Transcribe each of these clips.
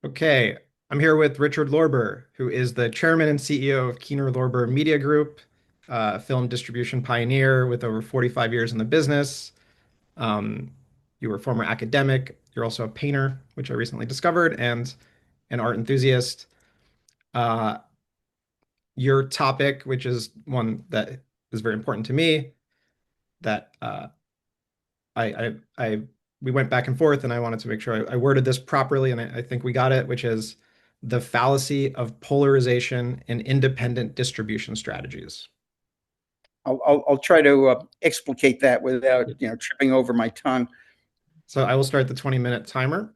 Okay, I'm here with Richard Lorber, who is the chairman and CEO of Kino Lorber Media Group, a film distribution pioneer with over 45 years in the business. Um, you were a former academic. You're also a painter, which I recently discovered, and an art enthusiast. Uh, your topic, which is one that is very important to me, that I we went back and forth, and I wanted to make sure I worded this properly, and I think we got it, which is the fallacy of polarization in independent distribution strategies. I'll try to explicate that without tripping over my tongue. So I will start the 20-minute timer,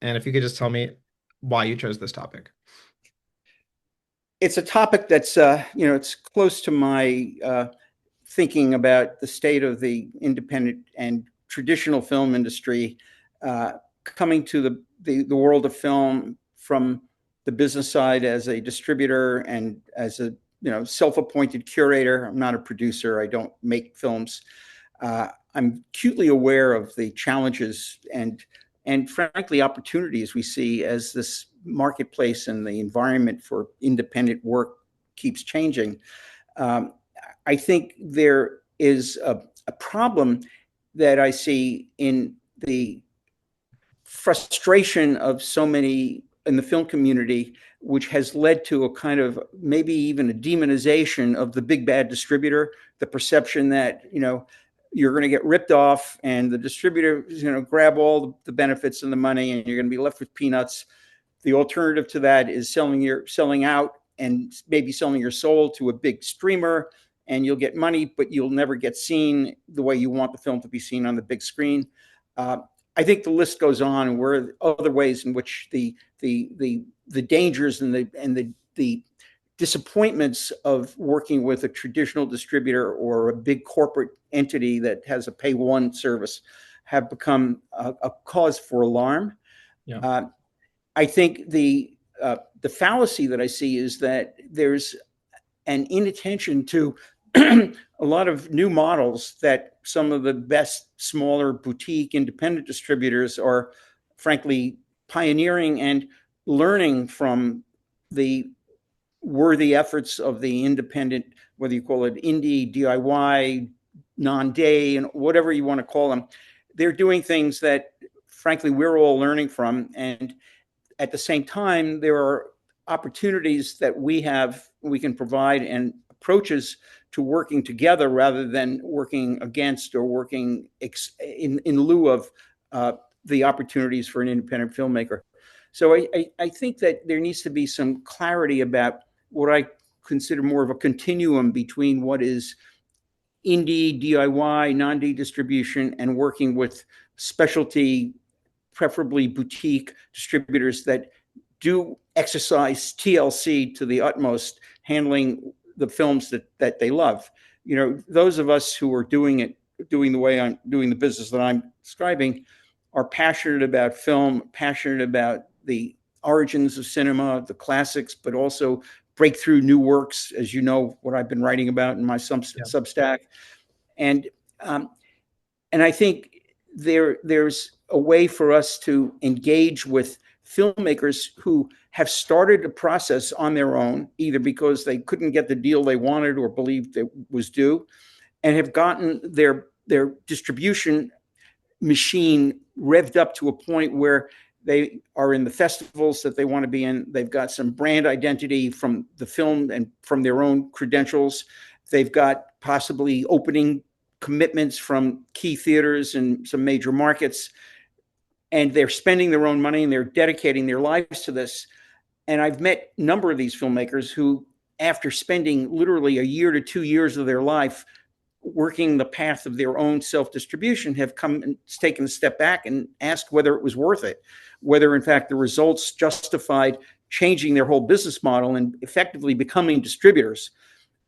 and if you could just tell me why you chose this topic. It's a topic that's it's close to my thinking about the state of the independent and traditional film industry, coming to the world of film from the business side as a distributor and as a self-appointed curator. I'm not a producer. I don't make films. I'm acutely aware of the challenges and frankly opportunities we see as this marketplace and the environment for independent work keeps changing. Um, I think there is a problem that I see in the frustration of so many in the film community, which has led to a kind of maybe even a demonization of the big bad distributor, the perception that, you're going to get ripped off and the distributor is going to grab all the benefits and the money and you're going to be left with peanuts. The alternative to that is selling out and maybe selling your soul to a big streamer, and you'll get money, but you'll never get seen the way you want the film to be seen on the big screen. Uh, I think the list goes on, and where other ways in which the dangers and the disappointments of working with a traditional distributor or a big corporate entity that has a pay one service have become a cause for alarm. Yeah. Uh, I think the fallacy that I see is that there's an inattention to a lot of new models that some of the best smaller boutique independent distributors are frankly pioneering and learning from the worthy efforts of the independent, whether you call it indie, DIY, NonDē, and whatever you want to call them. They're doing things that frankly we're all learning from, and at the same time, there are opportunities that we can provide and approaches to working together rather than working against or working in lieu of the opportunities for an independent filmmaker. So I think that there needs to be some clarity about what I consider more of a continuum between what is indie, DIY, NonDē distribution, and working with specialty, preferably boutique distributors that do exercise TLC to the utmost, handling the films that they love. Those of us who are doing the way I'm doing the business that I'm describing, are passionate about film, passionate about the origins of cinema, the classics, but also breakthrough new works, as you know, what I've been writing about in my Yeah. Substack. And um, and I think there's a way for us to engage with filmmakers who have started a process on their own, either because they couldn't get the deal they wanted or believed it was due, and have gotten their distribution machine revved up to a point where they are in the festivals that they want to be in. They've got some brand identity from the film and from their own credentials. They've got possibly opening commitments from key theaters in some major markets, and they're spending their own money and they're dedicating their lives to this. And I've met a number of these filmmakers who, after spending literally a year to 2 years of their life working the path of their own self-distribution, have come and taken a step back and asked whether it was worth it, whether in fact the results justified changing their whole business model and effectively becoming distributors.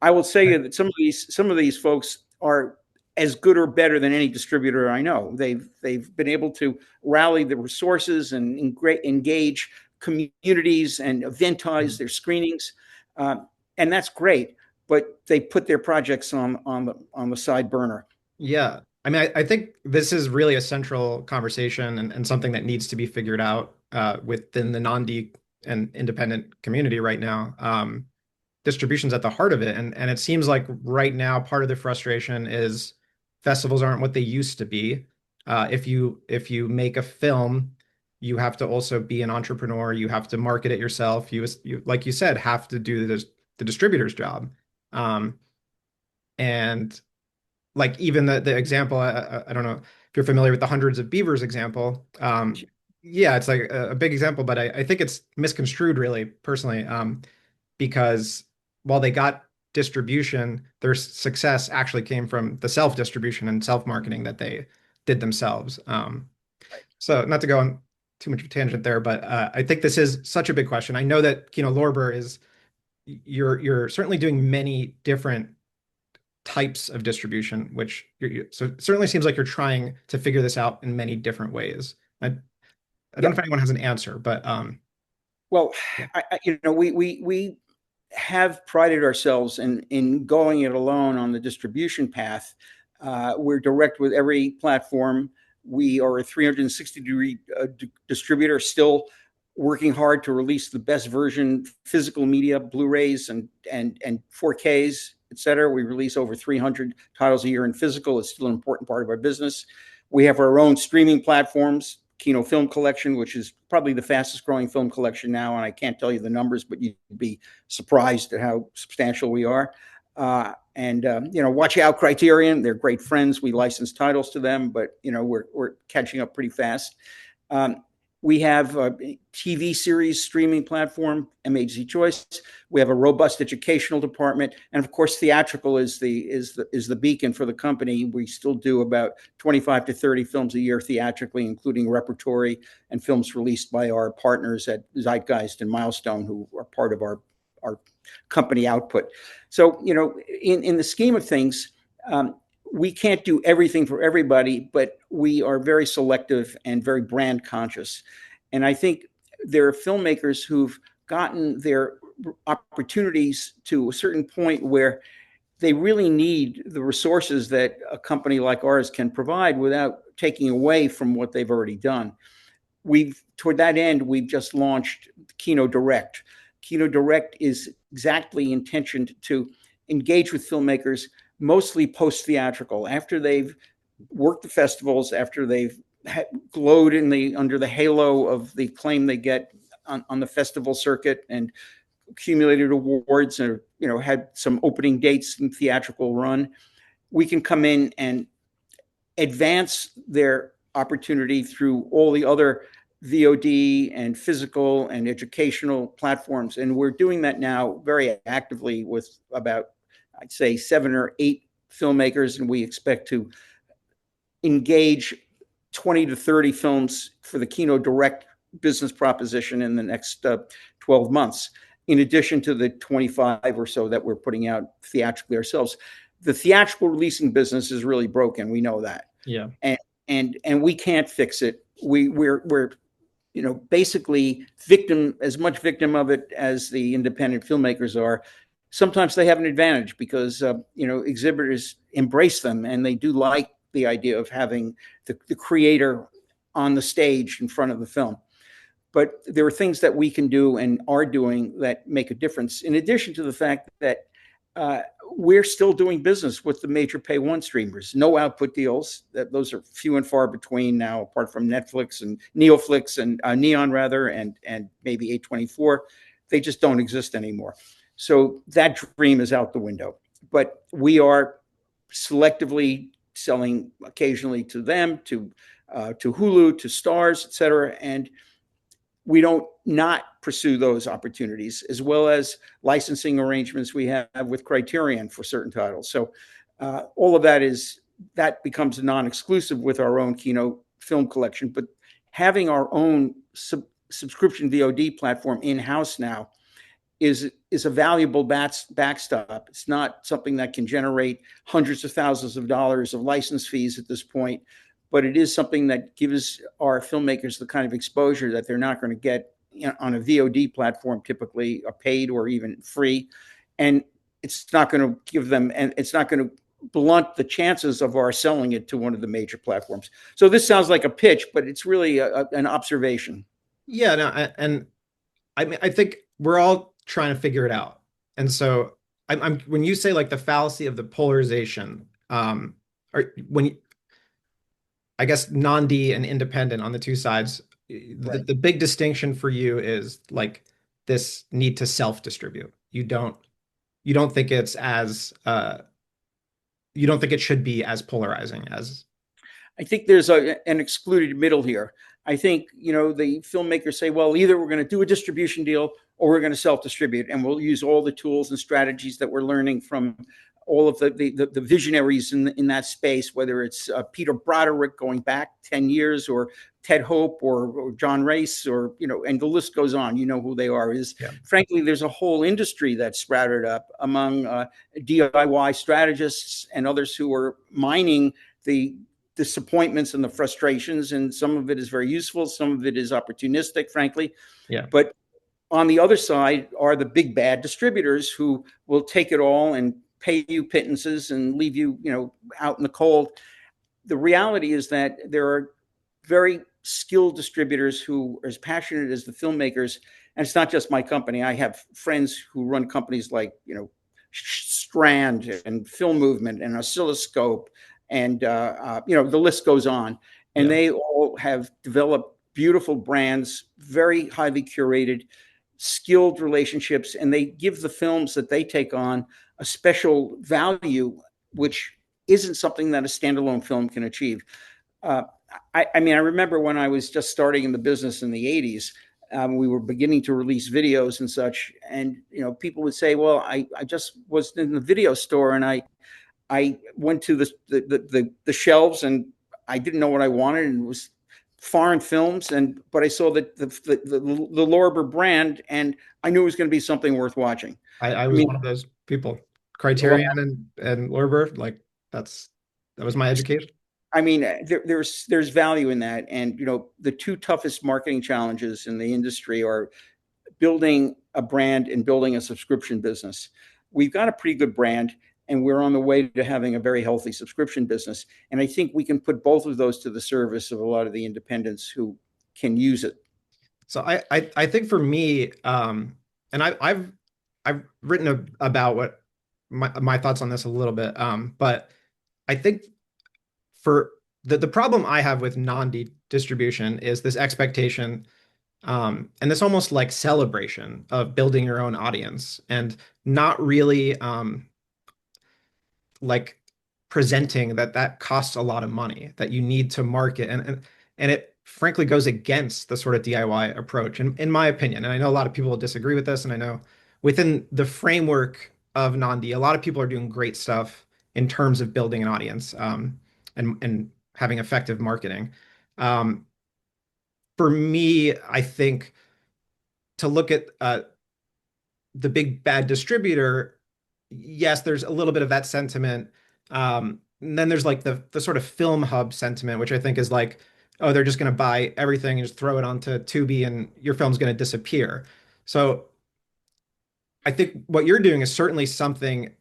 I will say that some of these folks are as good or better than any distributor I know. They've been able to rally the resources and engage communities and eventize their screenings, and that's great. But they put their projects on the side burner. Yeah. I mean, I think this is really a central conversation and something that needs to be figured out within the non-D and independent community right now. Distribution's at the heart of it, and it seems like right now part of the frustration is festivals aren't what they used to be. If you make a film, you have to also be an entrepreneur. You have to market it yourself. You like you said, have to do the distributor's job. Um, and like even the example, I don't know if you're familiar with the hundreds of beavers example. Yeah, it's like a big example, but I think it's misconstrued really personally, because while they got distribution, their success actually came from the self-distribution and self-marketing that they did themselves. So not to go on too much of a tangent there, but I think this is such a big question. I know that Kino Lorber is you're certainly doing many different types of distribution, which so it certainly seems like you're trying to figure this out in many different ways. I don't know Yeah. if anyone has an answer, but Well, yeah, we have prided ourselves in going it alone on the distribution path. We're direct with every platform. We are a 360-degree distributor, still working hard to release the best version, physical media, Blu-rays and 4Ks, et cetera. We release over 300 titles a year in physical. It's still an important part of our business. We have our own streaming platforms, Kino Film Collection, which is probably the fastest growing film collection now. And I can't tell you the numbers, but you'd be surprised at how substantial we are. Watch out, Criterion. They're great friends. We license titles to them, but we're catching up pretty fast. We have a TV series streaming platform, MHZ Choice. We have a robust educational department, and of course, theatrical is the beacon for the company. We still do about 25 to 30 films a year theatrically, including repertory and films released by our partners at Zeitgeist and Milestone, who are part of our company output. So, in the scheme of things, we can't do everything for everybody, but we are very selective and very brand conscious. And I think there are filmmakers who've gotten their opportunities to a certain point where they really need the resources that a company like ours can provide without taking away from what they've already done. Toward that end, we've just launched Kino Direct. Kino Direct is exactly intentioned to engage with filmmakers, mostly post-theatrical, after they've worked the festivals, after they've glowed under the halo of the acclaim they get on the festival circuit and accumulated awards, and had some opening dates in theatrical run. We can come in and advance their opportunity through all the other VOD and physical and educational platforms. And we're doing that now very actively with about, I'd say, 7 or 8 filmmakers, and we expect to engage 20 to 30 films for the Kino Direct business proposition in the next 12 months, in addition to the 25 or so that we're putting out theatrically ourselves. The theatrical releasing business is really broken. We know that. yeah. And we can't fix it. We're basically as much victim of it as the independent filmmakers are. Sometimes they have an advantage because exhibitors embrace them, and they do like the idea of having the creator on the stage in front of the film. But there are things that we can do and are doing that make a difference, in addition to the fact that we're still doing business with the major pay one streamers. No output deals. Those are few and far between now, apart from Netflix and Neoflix and Neon rather, and maybe A24. They just don't exist anymore. So that dream is out the window. But we are selectively selling occasionally to them, to Hulu, to Stars, et cetera. And we don't not pursue those opportunities, as well as licensing arrangements we have with Criterion for certain titles. So all of that becomes a non-exclusive with our own Kino Film Collection. But having our own subscription VOD platform in-house now is a valuable backstop. It's not something that can generate hundreds of thousands of dollars of license fees at this point, but it is something that gives our filmmakers the kind of exposure that they're not going to get on a VOD platform, typically, paid or even free. And it's not going to give them, and it's not going to blunt the chances of our selling it to one of the major platforms. So this sounds like a pitch, but it's really an observation. Yeah, no, and I mean, I think we're all trying to figure it out. And so I'm when you say like the fallacy of the polarization, or when you, I guess non-D and independent on the two sides, Right. the big distinction for you is like this need to self-distribute. You don't think it's as you don't think it should be as polarizing as I think there's an excluded middle here. I think, the filmmakers say, well, either we're going to do a distribution deal or we're going to self-distribute, and we'll use all the tools and strategies that we're learning from all of the visionaries in that space, whether it's Peter Broderick going back 10 years, or Ted Hope, or John Race, or, and the list goes on. You know who they are. Is yeah. Frankly, there's a whole industry that's sprouted up among DIY strategists and others who are mining the disappointments and the frustrations, and some of it is very useful, some of it is opportunistic, frankly. Yeah. But on the other side are the big bad distributors who will take it all and pay you pittances and leave you, out in the cold. The reality is that there are very skilled distributors who are as passionate as the filmmakers. And it's not just my company. I have friends who run companies like, Strand and Film Movement and Oscilloscope, and the list goes on. And Yeah. they all have developed beautiful brands, very highly curated, skilled relationships, and they give the films that they take on a special value, which isn't something that a standalone film can achieve. Uh, I mean, I remember when I was just starting in the business in the 80s, we were beginning to release videos and such. And, people would say, well, I just was in the video store, and I went to the shelves, and I didn't know what I wanted, and it was foreign films, but I saw the Lorber brand, and I knew it was going to be something worth watching. I I was mean, one of those people. well, Criterion and Lorber, like that's that was my education. I mean, there's value in that, and the two toughest marketing challenges in the industry are building a brand and building a subscription business. We've got a pretty good brand, and we're on the way to having a very healthy subscription business. And I think we can put both of those to the service of a lot of the independents who can use it. So I think for me, and I've written about what my thoughts on this a little bit, but I think for the problem I have with non-D distribution is this expectation, and this almost like celebration of building your own audience and not really like presenting that that costs a lot of money, that you need to market, and it frankly goes against the sort of DIY approach, in my opinion. And I know a lot of people will disagree with this, and I know within the framework of non-D, a lot of people are doing great stuff in terms of building an audience, and having effective marketing. Um, for me, I think to look at the big bad distributor, yes, there's a little bit of that sentiment. And then there's like the sort of film hub sentiment, which I think is like, oh, they're just going to buy everything and just throw it onto Tubi, and your film's going to disappear. So I think what you're doing is certainly something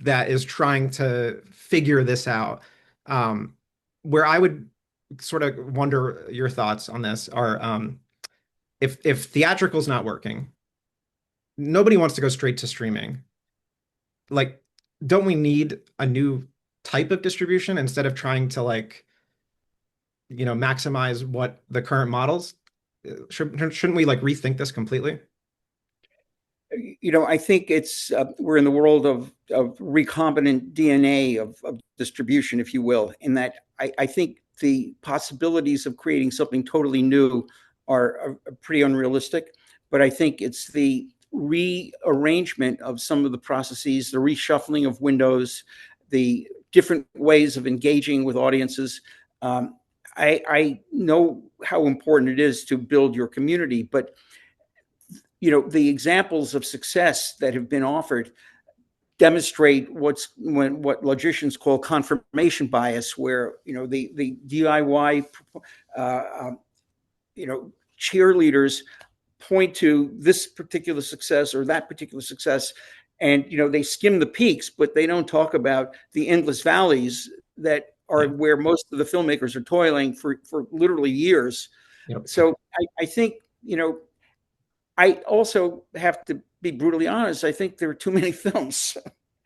that is trying to figure this out. Um, where I would sort of wonder your thoughts on this are, if theatrical's not working, nobody wants to go straight to streaming. Like, don't we need a new type of distribution instead of trying to like, maximize what the current models? Shouldn't we like rethink this completely? I think we're in the world of recombinant DNA of distribution, if you will, in that I think the possibilities of creating something totally new are pretty unrealistic. But I think it's the rearrangement of some of the processes, the reshuffling of windows, the different ways of engaging with audiences. I know how important it is to build your community, but the examples of success that have been offered demonstrate what logicians call confirmation bias, where the DIY cheerleaders point to this particular success or that particular success, And they skim the peaks, but they don't talk about the endless valleys that are Yeah. where most of the filmmakers are toiling for literally years. Yep. So I think, I also have to be brutally honest. I think there are too many films.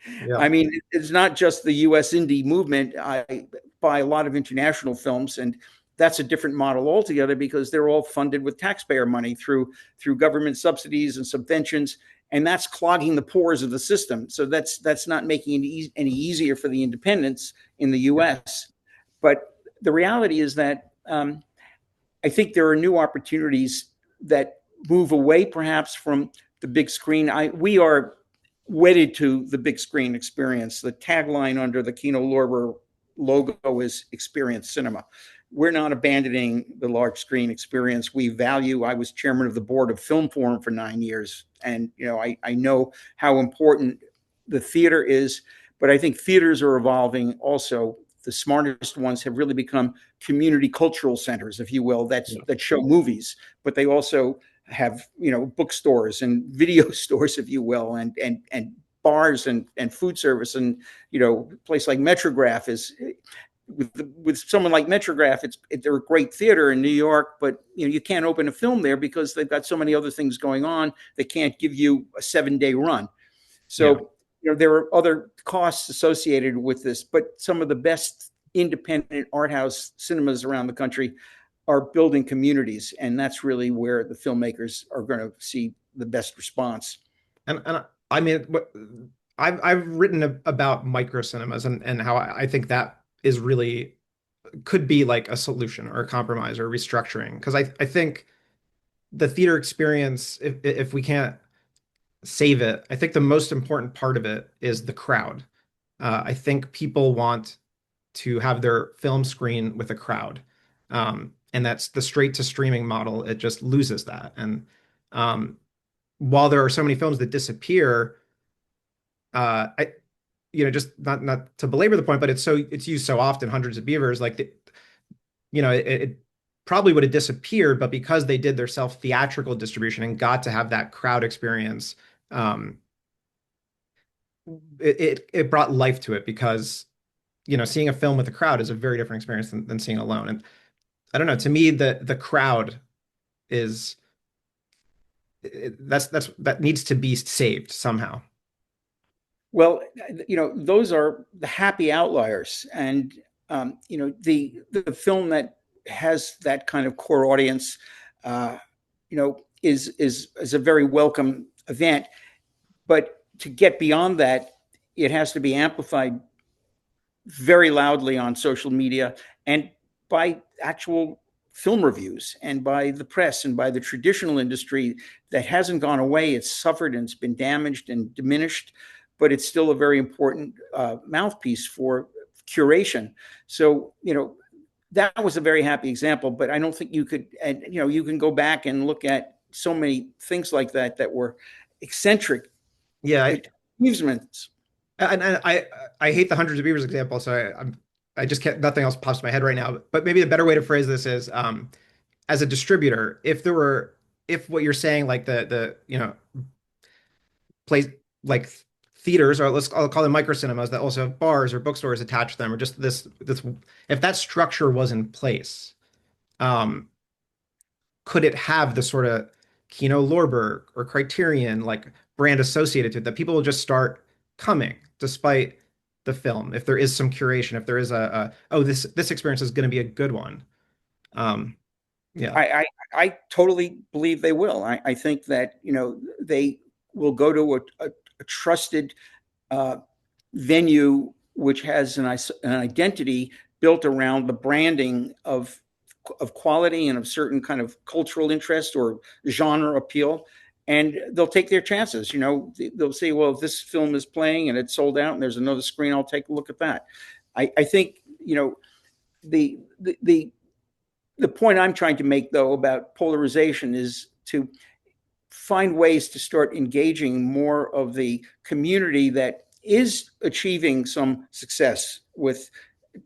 I Yeah. mean, it's not just the US indie movement. I buy a lot of international films, and that's a different model altogether because they're all funded with taxpayer money through government subsidies and subventions, and that's clogging the pores of the system. So that's not making it any easier for the independents in the Yeah. US. But the reality is that I think there are new opportunities that move away perhaps from the big screen. We are wedded to the big screen experience. The tagline under the Kino Lorber logo is experience cinema. We're not abandoning the large screen experience. We value, I was chairman of the board of Film Forum for 9 years. And, I know how important the theater is, but I think theaters are evolving also. The smartest ones have really become community cultural centers, if you will, Yeah. that show movies, but they also have bookstores and video stores, if you will, and bars and food service, and a place like Metrograph is with someone like Metrograph, they're a great theater in New York, but you can't open a film there because they've got so many other things going on. They can't give you a 7-day run. Yeah. So there are other costs associated with this, but some of the best independent art house cinemas around the country are building communities, and that's really where the filmmakers are going to see the best response. And I mean, I've written about micro cinemas and how I think that is really could be like a solution or a compromise or restructuring because I think the theater experience, if we can't save it, I think the most important part of it is the crowd. I think people want to have their film screen with a crowd. And that's the straight to streaming model. It just loses that. And while there are so many films that disappear, I, just not to belabor the point, but it's used so often, hundreds of beavers, like it probably would have disappeared, but because they did their self theatrical distribution and got to have that crowd experience, um, it brought life to it because seeing a film with a crowd is a very different experience than seeing alone. And I don't know, to me, the crowd is that needs to be saved somehow. Well, those are the happy outliers, and the film that has that kind of core audience, is a very welcome event. But to get beyond that, it has to be amplified very loudly on social media and by actual film reviews and by the press and by the traditional industry that hasn't gone away. It's suffered and it's been damaged and diminished, but it's still a very important mouthpiece for curation. So, that was a very happy example, but I don't think you could, and you can go back and look at so many things like that were eccentric Yeah, achievements. I hate the hundreds of beavers example, so I just can't. Nothing else pops in my head right now. But maybe the better way to phrase this is, as a distributor, if what you're saying, like the place like theaters, or I'll call them micro cinemas that also have bars or bookstores attached to them, or just this, if that structure was in place, um, could it have the sort of Kino Lorber or Criterion like brand associated to it that people will just start coming despite the film if there is some curation, if there is oh, this experience is going to be a good one. Um, yeah, I totally believe they will. I think that they will go to a trusted uh, venue which has an identity built around the branding of quality and of certain kind of cultural interest or genre appeal, and they'll take their chances. They'll say, well, if this film is playing and it's sold out and there's another screen, I'll take a look at that. I think the the the the point I'm trying to make, though, about polarization is to find ways to start engaging more of the community that is achieving some success with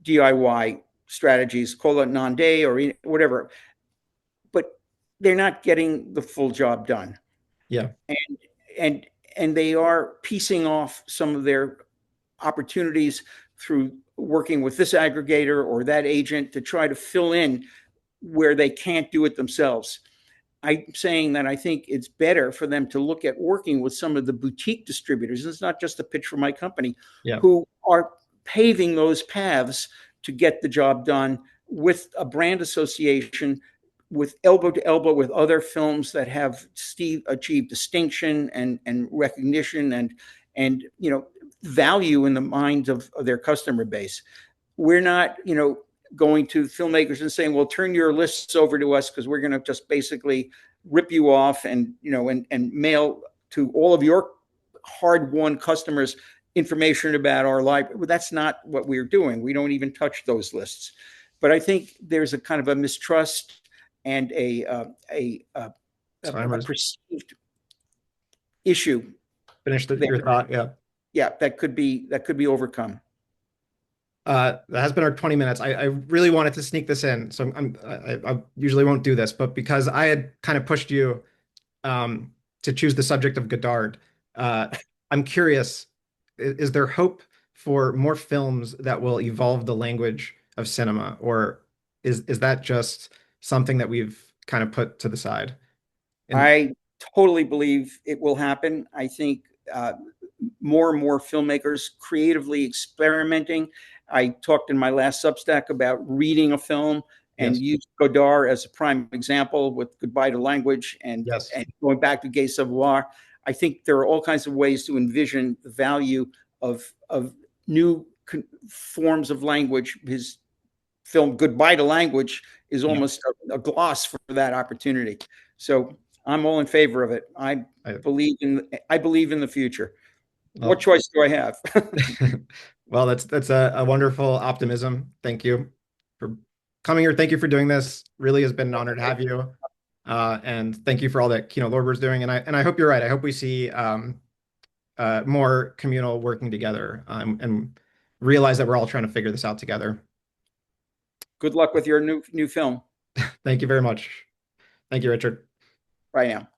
DIY strategies, call it NonDē or whatever, but they're not getting the full job done. yeah, And and they are piecing off some of their opportunities through working with this aggregator or that agent to try to fill in where they can't do it themselves. I'm saying that I think it's better for them to look at working with some of the boutique distributors. It's not just a pitch for my company, Yeah. who are paving those paths to get the job done with a brand association, with elbow to elbow with other films that have achieved distinction and recognition and value in the minds of their customer base. We're not going to filmmakers and saying, well, turn your lists over to us because we're going to just basically rip you off and mail to all of your hard-won customers information about our library. Well, that's not what we're doing. We don't even touch those lists. But I think there's a kind of a mistrust and Sorry, I'm a gonna perceived issue finish there. your thought. Yeah. Yeah, that could be overcome. That has been our 20 minutes. I really wanted to sneak this in, so I usually won't do this, but because I had kind of pushed you to choose the subject of Godard, uh, I'm curious, is there hope for more films that will evolve the language of cinema, or is that just something that we've kind of put to the side? And I totally believe it will happen. I think uh, more and more filmmakers creatively experimenting. I talked in my last Substack about reading a film and yes, used Godard as a prime example with Goodbye to Language yes, and going back to Gay Savoir. I think there are all kinds of ways to envision the value of new forms of language. His film Goodbye to Language is yeah. almost a gloss for that opportunity. So I'm all in favor of it. I, I believe in the future. What well, choice do I have? well, that's a wonderful optimism. Thank you for coming here. Thank you for doing this. Really has been an honor to have you. And thank you for all that Kino Lorber is doing. And I hope you're right. I hope we see more communal working together and realize that we're all trying to figure this out together. Good luck with your new film. Thank you very much. Thank you, Richard. Bye now.